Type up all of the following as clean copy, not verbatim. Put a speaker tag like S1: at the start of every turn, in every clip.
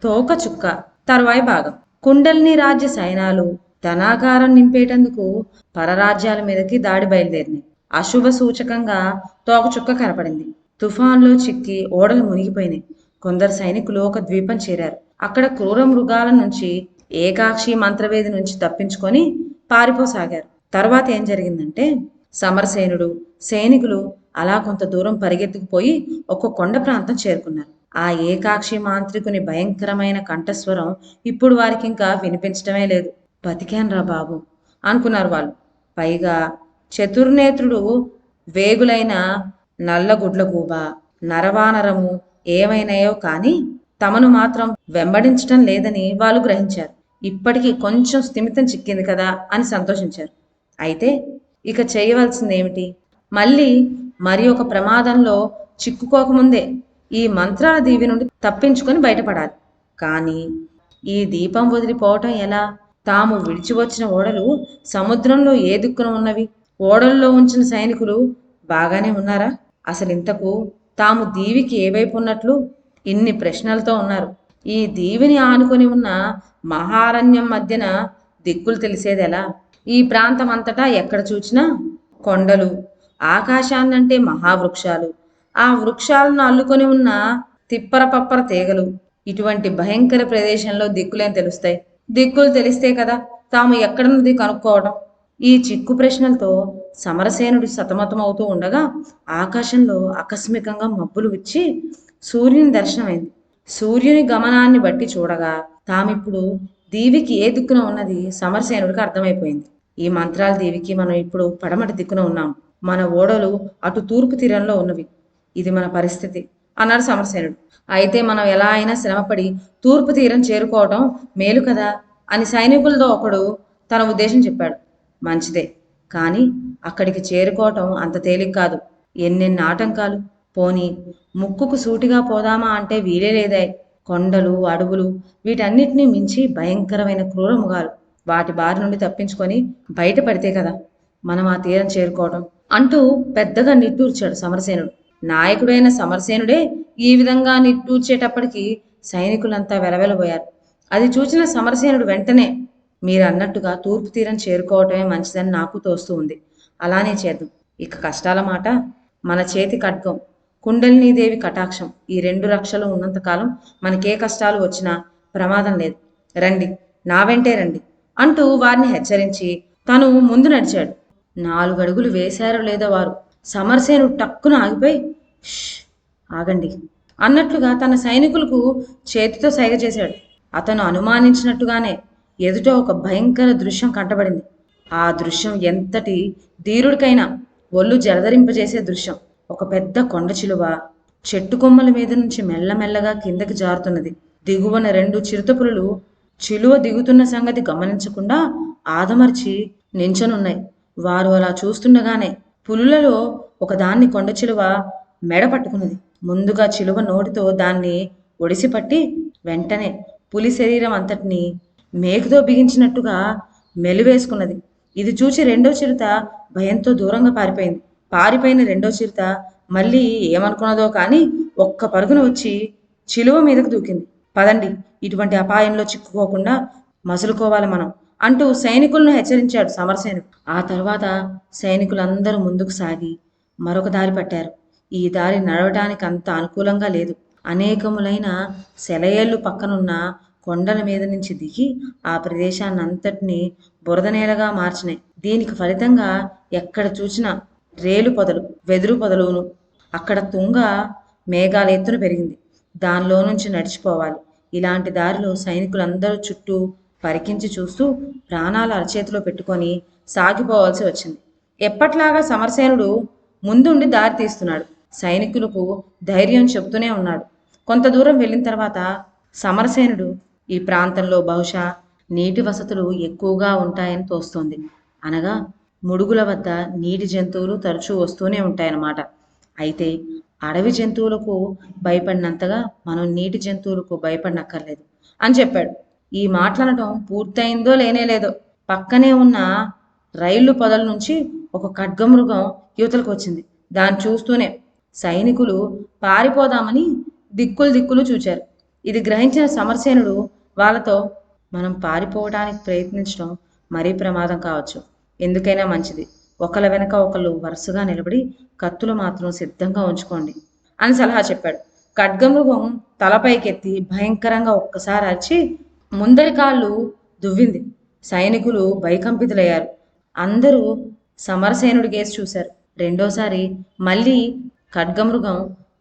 S1: తోకచుక్క తర్వాయి భాగం. కుండలిని రాజ్య సైన్యాలు ధనాగారం నింపేటందుకు పరరాజ్యాల మీదకి దాడి బయలుదేరినాయి. అశుభ సూచకంగా తోకచుక్క కనపడింది. తుఫాన్లో చిక్కి ఓడలు మునిగిపోయినాయి. కొందరు సైనికులు ఒక ద్వీపం చేరారు. అక్కడ క్రూర మృగాల నుంచి ఏకాక్షి మంత్రవేది నుంచి తప్పించుకొని పారిపోసాగారు. తర్వాత ఏం జరిగిందంటే సమరసేనుడు సైనికులు అలా కొంత దూరం పరిగెత్తుకుపోయి ఒక కొండ ప్రాంతం చేరుకున్నారు. ఆ ఏకాక్షి మాంత్రికుని భయంకరమైన కంఠస్వరం ఇప్పుడు వారికి ఇంకా వినిపించటమే లేదు. బతికాన్రా బాబు అనుకున్నారు వాళ్ళు. పైగా చతుర్నేత్రుడు వేగులైన నల్లగుడ్ల గూబ నరవానరము ఏమైనాయో కానీ తమను మాత్రం వెంబడించటం లేదని వాళ్ళు గ్రహించారు. ఇప్పటికీ కొంచెం స్థిమితం చిక్కింది కదా అని సంతోషించారు. అయితే ఇక చేయవలసింది ఏమిటి? మళ్ళీ మరి ఒక ప్రమాదంలో చిక్కుకోకముందే ఈ మంత్రాల దీవి నుండి తప్పించుకొని బయటపడాలి. కానీ ఈ దీపం వదిలిపోవటం ఎలా? తాము విడిచి వచ్చిన ఓడలు సముద్రంలో ఏ దిక్కున ఉన్నవి? ఓడల్లో ఉంచిన సైనికులు బాగానే ఉన్నారా? అసలు ఇంతకు తాము దీవికి ఏవైపు ఉన్నట్లు? ఇన్ని ప్రశ్నలతో ఉన్నారు. ఈ దీవిని ఆనుకొని ఉన్న మహారణ్యం మధ్యన దిక్కులు తెలిసేదెలా? ఈ ప్రాంతం అంతటా ఎక్కడ చూచినా కొండలు, ఆకాశాన్నంటే మహావృక్షాలు, ఆ వృక్షాలను అల్లుకొని ఉన్న తిప్పర పప్పర తీగలు. ఇటువంటి భయంకర ప్రదేశంలో దిక్కులేం తెలుస్తాయి? దిక్కులు తెలిస్తే కదా తాము ఎక్కడున్నది కనుక్కోవడం. ఈ చిక్కు ప్రశ్నలతో సమరసేనుడు సతమతమవుతూ ఉండగా ఆకాశంలో ఆకస్మికంగా మబ్బులు విచ్చి సూర్యుని దర్శనమైంది. సూర్యుని గమనాన్ని బట్టి చూడగా తామిప్పుడు దీవికి ఏ దిక్కున ఉన్నది సమరసేనుడికి అర్థమైపోయింది. ఈ మంత్రాల దీవికి మనం ఇప్పుడు పడమటి దిక్కున ఉన్నాం. మన ఓడలు అటు తూర్పు తీరంలో ఉన్నవి. ఇది మన పరిస్థితి అన్నాడు సమరసేనుడు. అయితే మనం ఎలా అయినా శ్రమపడి తూర్పు తీరం చేరుకోవడం మేలు కదా అని సైనికులతో ఒకడు తన ఉద్దేశం చెప్పాడు. మంచిదే, కానీ అక్కడికి చేరుకోవటం అంత తేలిక కాదు. ఎన్నెన్ని ఆటంకాలు. పోనీ ముక్కుకు సూటిగా పోదామా అంటే వీలే లేదే. కొండలు, అడవులు, వీటన్నిటినీ మించి భయంకరమైన క్రూర మృగాలు. వాటి బారి నుండి తప్పించుకొని బయటపడితే కదా మనం ఆ తీరం చేరుకోవడం అంటూ పెద్దగా నిట్టూర్చాడు సమరసేనుడు. నాయకుడైన సమరసేనుడే ఈ విధంగా నిట్టూర్చేటప్పటికి సైనికులంతా వెలవెలబోయారు. అది చూసిన సమరసేనుడు వెంటనే మీరు అన్నట్టుగా తూర్పు తీరం చేరుకోవటమే మంచిదని నాకు తోస్తూ ఉంది. అలానే చేద్దాం. ఇక కష్టాల మాట, మన చేతి ఖడ్గం, కుండలినీదేవి కటాక్షం, ఈ రెండు రక్షలు ఉన్నంతకాలం మనకే కష్టాలు వచ్చినా ప్రమాదం లేదు. రండి, నా వెంటే రండి అంటూ వారిని హెచ్చరించి తను ముందు నడిచాడు. 4 అడుగులు వేశారో లేదో వారు సమరసేనుడు టక్కున ఆగిపోయి ఆగండి అన్నట్లుగా తన సైనికులకు చేతితో సైగ చేశాడు. అతను అనుమానించినట్టుగానే ఎదుట ఒక భయంకర దృశ్యం కంటబడింది. ఆ దృశ్యం ఎంతటి ధీరుడికైనా ఒళ్ళు జలధరింపజేసే దృశ్యం. ఒక పెద్ద కొండ చిలువ చెట్టు కొమ్మల మీద నుంచి మెల్లమెల్లగా కిందకి జారుతున్నది. దిగువన 2 చిరుతపులులు చిలువ దిగుతున్న సంగతి గమనించకుండా ఆదమర్చి నించనున్నాయి. వారు అలా చూస్తుండగానే పులులలో ఒకదాన్ని కొండ చిలువ మెడ పట్టుకున్నది. ముందుగా చిలువ నోటితో దాన్ని ఒడిసిపట్టి వెంటనే పులి శరీరం అంతటిని మేకుతో బిగించినట్టుగా మెలివేసుకున్నది. ఇది చూసి రెండో చిరుత భయంతో దూరంగా పారిపోయింది. పారిపోయిన రెండో చిరుత మళ్ళీ ఏమనుకున్నదో కానీ ఒక్క పరుగున వచ్చి చిలువ మీదకు దూకింది. పదండి, ఇటువంటి అపాయంలో చిక్కుకోకుండా మసులుకోవాలి మనం అంటూ సైనికులను హెచ్చరించాడు సమరసేనుడు. ఆ తర్వాత సైనికులందరూ ముందుకు సాగి మరొక దారి పట్టారు. ఈ దారి నడవటానికి అంత అనుకూలంగా లేదు. అనేకములైన సెలయేళ్లు పక్కనున్న కొండల మీద నుంచి దిగి ఆ ప్రదేశాన్ని అంతటినీ బురద నేలగా మార్చినాయి. దీనికి ఫలితంగా ఎక్కడ చూసినా రేలు పొదలు, వెదురు పొదలును. అక్కడ తుంగ మేఘాల ఎత్తున పెరిగింది. దానిలో నుంచి నడిచిపోవాలి. ఇలాంటి దారిలో సైనికులందరూ చుట్టూ పరికించి చూస్తూ ప్రాణాలు అరచేతిలో పెట్టుకొని సాగిపోవాల్సి వచ్చింది. ఎప్పట్లాగా సమరసేనుడు ముందుండి దారి తీస్తున్నాడు. సైనికులకు ధైర్యం చెబుతూనే ఉన్నాడు. కొంత దూరం వెళ్ళిన తర్వాత సమరసేనుడు ఈ ప్రాంతంలో బహుశా నీటి వసతులు ఎక్కువగా ఉంటాయని తోస్తోంది. అనగా ముడుగుల వద్ద నీటి జంతువులు తరచూ వస్తూనే ఉంటాయన్నమాట. అయితే అడవి జంతువులకు భయపడినంతగా మనం నీటి జంతువులకు భయపడనక్కర్లేదు అని చెప్పాడు. ఈ మాటలనటం పూర్తయిందో లేదో పక్కనే ఉన్న రైలు పొదల నుంచి ఒక ఖడ్గమృగం యువతలకు వచ్చింది. దాన్ని చూస్తూనే సైనికులు పారిపోదామని దిక్కులు చూచారు. ఇది గ్రహించిన సమరసేనుడు వాళ్ళతో, మనం పారిపోవడానికి ప్రయత్నించడం మరీ ప్రమాదం కావచ్చు, ఎందుకైనా మంచిది ఒకళ్ళ వెనక ఒకళ్ళు వరుసగా నిలబడి కత్తులు మాత్రం సిద్ధంగా ఉంచుకోండి అని సలహా చెప్పాడు. ఖడ్గమృగం తలపైకెత్తి భయంకరంగా ఒక్కసారి అరిచి ముందరి కాళ్ళు దువ్వింది. సైనికులు భయకంపితులయ్యారు. అందరూ సమరసేనుడి కేసి చూశారు. రెండోసారి మళ్ళీ ఖడ్గమృగం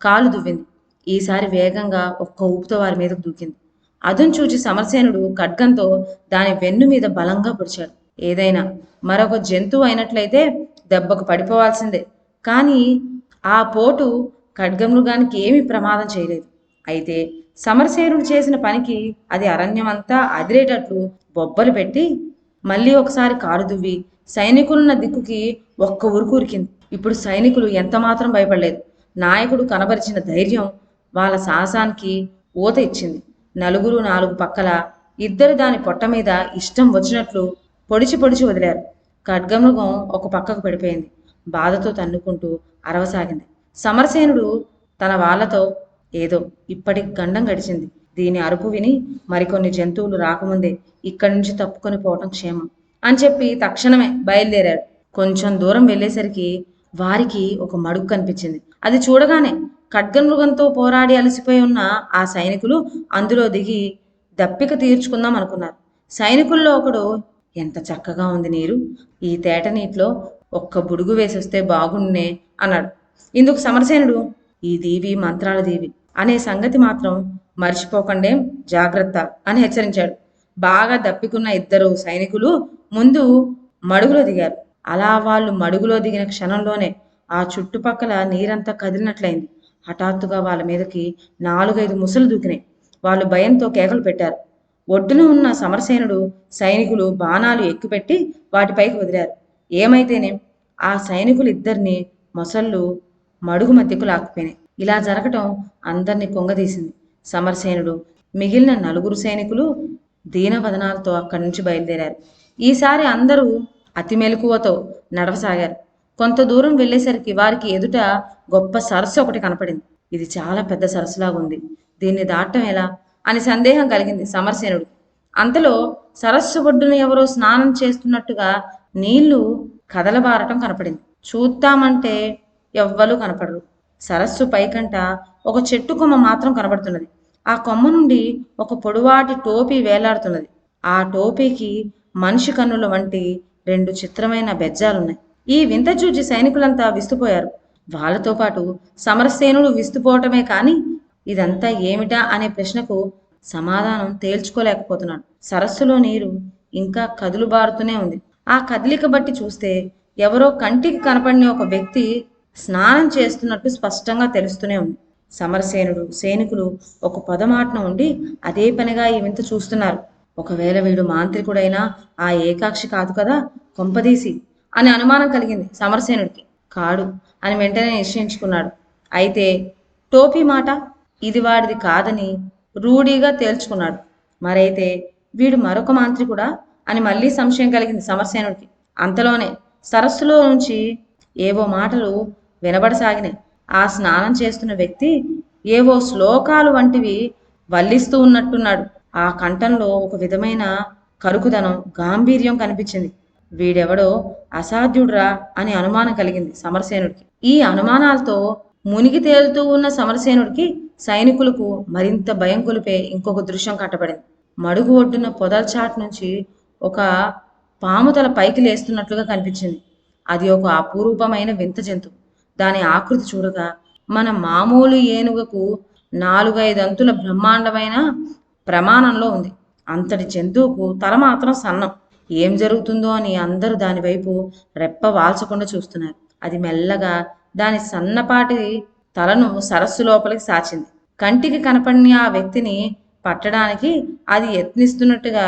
S1: కాలు దువ్వింది. ఈసారి వేగంగా ఒక్క ఊపుతో వారి మీదకు దూకింది. అదును చూచి సమరసేనుడు ఖడ్గంతో దాని వెన్ను మీద బలంగా పొడిచాడు. ఏదైనా మరొక జంతువు అయినట్లయితే దెబ్బకు పడిపోవాల్సిందే. కానీ ఆ పోటు ఖడ్గమృగానికి ఏమీ ప్రమాదం చేయలేదు. అయితే సమరసేనుడు చేసిన పనికి అది అరణ్యమంతా అదిరేటట్లు బొబ్బలు పెట్టి మళ్ళీ ఒకసారి కారు దువ్వి సైనికులున్న దిక్కుకి ఒక్క ఉరుకు ఉరికింది. ఇప్పుడు సైనికులు ఎంతమాత్రం భయపడలేదు. నాయకుడు కనబరిచిన ధైర్యం వాళ్ళ సాహసానికి ఊత ఇచ్చింది. నలుగురు నాలుగు పక్కల ఇద్దరు దాని పొట్ట మీద ఇష్టం వచ్చినట్లు పొడిచి పొడిచి వదిలారు. ఖడ్గమృగం ఒక పక్కకు పడిపోయింది. బాధతో తన్నుకుంటూ అరవసాగింది. సమరసేనుడు తన వాళ్ళతో, ఏదో ఇప్పటికి గండం గడిచింది. దీని అరుపు విని మరికొన్ని జంతువులు రాకముందే ఇక్కడి నుంచి తప్పుకొని పోవటం క్షేమం అని చెప్పి తక్షణమే బయలుదేరాడు. కొంచెం దూరం వెళ్ళేసరికి వారికి ఒక మడుగు కనిపించింది. అది చూడగానే ఖడ్గమృగంతో పోరాడి అలసిపోయి ఉన్న ఆ సైనికులు అందులో దిగి దప్పిక తీర్చుకుందాం అనుకున్నారు. సైనికుల్లో ఒకడు, ఎంత చక్కగా ఉంది నీరు, ఈ తేట నీటిలో ఒక్క బుడుగు వేసొస్తే బాగుండే అన్నాడు. ఇందుకు సమరసేనుడు, ఈ దీవి మంత్రాల దీవి అనే సంగతి మాత్రం మర్చిపోకండే, జాగ్రత్త అని హెచ్చరించాడు. బాగా దప్పికున్న ఇద్దరు సైనికులు ముందు మడుగులో దిగారు. అలా వాళ్ళు మడుగులో దిగిన క్షణంలోనే ఆ చుట్టుపక్కల నీరంతా కదిలినట్లయింది. హఠాత్తుగా వాళ్ళ మీదకి 4-5 ముసలు దూకినాయి. వాళ్ళు భయంతో కేకలు పెట్టారు. ఒడ్డున ఉన్న సమరసేనుడు సైనికులు బాణాలు ఎక్కుపెట్టి వాటిపైకి వదిలారు. ఏమైతేనే ఆ సైనికులు ఇద్దరిని మొసళ్ళు మడుగు మధ్యకు లాక్కుపోయినాయి. ఇలా జరగటం అందరినీ కొంగదీసింది. సమరసేనుడు మిగిలిన 4 సైనికులు దీనవదనాలతో అక్కడి నుంచి బయలుదేరారు. ఈసారి అందరూ అతి మెలకువతో నడవసాగారు. కొంత దూరం వెళ్ళేసరికి వారికి ఎదుట గొప్ప సరస్సు ఒకటి కనపడింది. ఇది చాలా పెద్ద సరస్సులాగా ఉంది, దీన్ని దాటం ఎలా అని సందేహం కలిగింది సమరసేనుడు. అంతలో సరస్సు ఒడ్డున ఎవరో స్నానం చేస్తున్నట్టుగా నీళ్లు కదలబారటం కనపడింది. చూద్దామంటే ఎవ్వరూ కనపడరు. సరస్సు పైకంట ఒక చెట్టు కొమ్మ మాత్రం కనబడుతున్నది. ఆ కొమ్మ నుండి ఒక పొడువాటి టోపీ వేలాడుతున్నది. ఆ టోపీకి మనిషి కన్నుల వంటి 2 చిత్రమైన బెజ్జాలున్నాయి. ఈ వింత చూచి సైనికులంతా విస్తుపోయారు. వాళ్ళతో పాటు సమరసేనుడు విస్తుపోవటమే కాని ఇదంతా ఏమిటా అనే ప్రశ్నకు సమాధానం తేల్చుకోలేకపోతున్నాడు. సరస్సులో నీరు ఇంకా కదులుబారుతూనే ఉంది. ఆ కదలిక బట్టి చూస్తే ఎవరో కంటికి కనపడిన ఒక వ్యక్తి స్నానం చేస్తున్నట్టు స్పష్టంగా తెలుస్తూనే ఉంది. సమరసేనుడు సైనికులు ఒక పొదమాటన ఉండి అదే పనిగా ఈ వింత చూస్తున్నారు. ఒకవేళ వీడు మాంత్రికుడైనా ఆ ఏకాక్షి కాదు కదా కొంపదీసి అని అనుమానం కలిగింది సమరసేనుడికి. కాడు అని వెంటనే నిశ్చయించుకున్నాడు. అయితే టోపీ మాట ఇది వాడిది కాదని రూఢీగా తేల్చుకున్నాడు. మరైతే వీడు మరొక మాంత్రికుడా అని మళ్ళీ సంశయం కలిగింది సమరసేనుడికి. అంతలోనే సరస్సులో నుంచి ఏవో మాటలు వినబడసాగినాయి. ఆ స్నానం చేస్తున్న వ్యక్తి ఏవో శ్లోకాలు వంటివి వల్లిస్తూ ఉన్నట్టున్నాడు. ఆ కంఠంలో ఒక విధమైన కరుకుదనం, గాంభీర్యం కనిపించింది. వీడెవడో అసాధ్యుడ్రా అని అనుమానం కలిగింది సమరసేనుడికి. ఈ అనుమానాలతో మునిగి తేలుతూ ఉన్న సమరసేనుడికి సైనికులకు మరింత భయం కొలిపే ఇంకొక దృశ్యం కట్టబడింది. మడుగు ఒడ్డున పొదల చాటు నుంచి ఒక పాము తల పైకి లేస్తున్నట్లుగా కనిపించింది. అది ఒక అపూర్వమైన వింత జంతువు. దాని ఆకృతి చూడగా మన మామూలు ఏనుగకు 4-5 అంతుల బ్రహ్మాండమైన ప్రమాణంలో ఉంది. అంతటి జంతువుకు తల మాత్రం సన్నం. ఏం జరుగుతుందో అని అందరూ దాని వైపు రెప్ప వాల్చకుండా చూస్తున్నారు. అది మెల్లగా దాని సన్నపాటి తలను సరస్సు లోపలికి సాచింది. కంటికి కనపడిన ఆ వ్యక్తిని పట్టడానికి అది యత్నిస్తున్నట్టుగా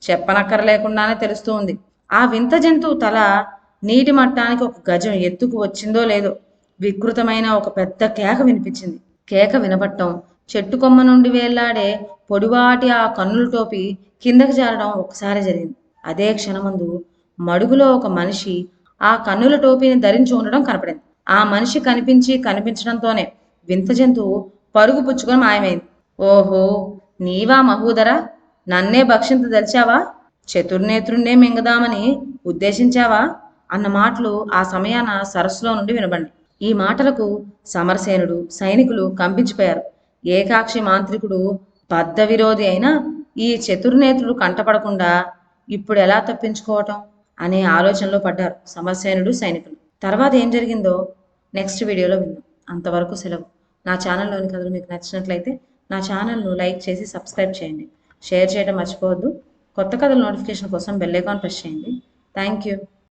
S1: చెప్పనక్కరలేకుండానే తెలుస్తూ ఉంది. ఆ వింత జంతువు తల నీటి మట్టానికి 1 గజం ఎత్తుకు వచ్చిందో లేదో వికృతమైన ఒక పెద్ద కేక వినిపించింది. కేక వినపట్టం, చెట్టు కొమ్మ నుండి వేళ్లాడే పొడివాటి ఆ కన్నుల టోపీ కిందకి జారడం ఒకసారి జరిగింది. అదే క్షణమందు మడుగులో ఒక మనిషి ఆ కన్నుల టోపీని ధరించి ఉండడం కనపడింది. ఆ మనిషి కనిపించడంతోనే వింత జంతువు పరుగు పుచ్చుకొని మాయమైంది. ఓహో, నీవా మహూదరా? నన్నే భక్షించదలిచావా? చతుర్నేత్రుణ్ణే మింగదామని ఉద్దేశించావా? అన్న మాటలు ఆ సమయాన సరస్సులో నుండి వినబండి. ఈ మాటలకు సమరసేనుడు సైనికులు కంపించిపోయారు. ఏకాక్షి మాంత్రికుడు బద్ధ విరోధి అయినా ఈ చతుర్నేత్రుడు కంటపడకుండా ఇప్పుడు ఎలా తప్పించుకోవటం అనే ఆలోచనలో పడ్డారు సమరసేనుడు సైనికులు. తర్వాత ఏం జరిగిందో నెక్స్ట్ వీడియోలో విందాం. అంతవరకు సెలవు. నా ఛానల్లోని కథలు మీకు నచ్చినట్లయితే నా ఛానల్ను లైక్ చేసి సబ్స్క్రైబ్ చేయండి. షేర్ చేయడం మర్చిపోవద్దు. కొత్త కథల నోటిఫికేషన్ కోసం బెల్ ఐకాన్ ప్రెస్ చేయండి. Thank you.